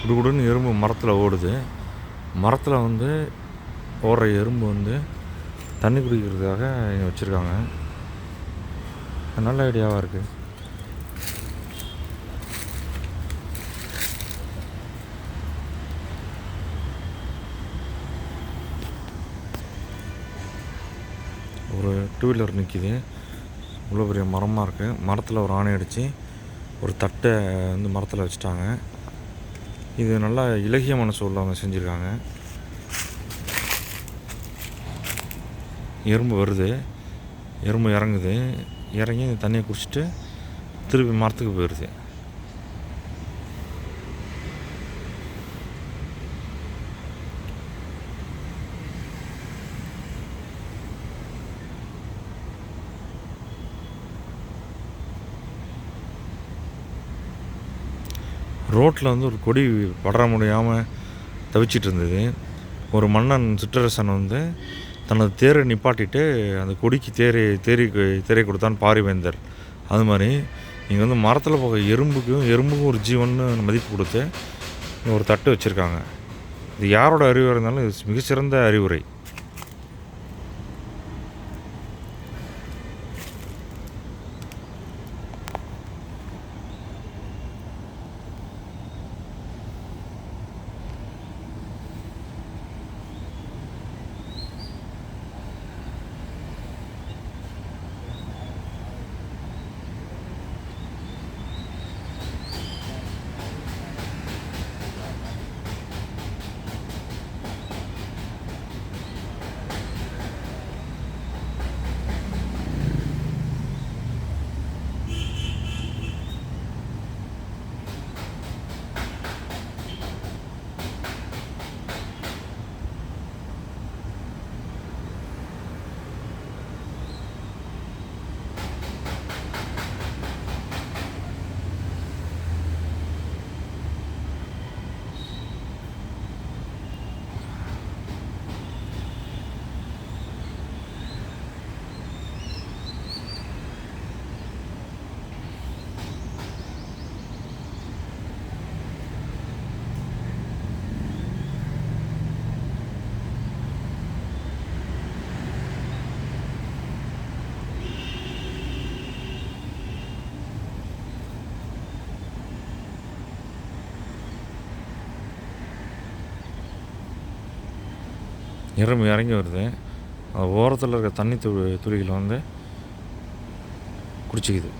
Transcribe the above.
குடுகுடுன்னு எறும்பு மரத்தில் ஓடுது. மரத்தில் வந்து ஓடுற எறும்பு வந்து தண்ணி குடிக்கிறதுக்காக இங்கே வச்சுருக்காங்க. நல்ல ஐடியாவாக இருக்குது. ஒரு டூ வீலர் நிற்கிது. இவ்வளோ பெரிய மரமாக இருக்குது. மரத்தில் ஒரு ஆணை அடித்து ஒரு தட்டை வந்து மரத்தில் வச்சுட்டாங்க. இது நல்லா இலகிய மனசு உள்ளவங்க செஞ்சுருக்காங்க. எறும்பு வருது, எறும்பு இறங்குது, இறங்கி இந்த தண்ணியை குடிச்சிட்டு திருப்பி மரத்துக்கு போயிடுது. ரோட்டில் வந்து ஒரு கொடி படர முடியாமல் தவிச்சிட்டு இருந்தது. ஒரு மன்னன் சிற்றரசன் வந்து தனது தேரை நிப்பாட்டிட்டு அந்த கொடிக்கு தேரை கொடுத்தான் பாரிவேந்தர். அது மாதிரி இங்கே வந்து மரத்தில் போக எறும்புக்கும் ஒரு ஜீவன்னு மதிப்பு கொடுத்து இங்கே ஒரு தட்டு வச்சுருக்காங்க. இது யாரோட அறிவுரை இருந்தாலும் இது மிகச்சிறந்த அறிவுரை. எறும்பு இறங்கி வருது. அது ஓரத்தில் இருக்க தண்ணி துளிகளை வந்து குடிச்சிக்குது.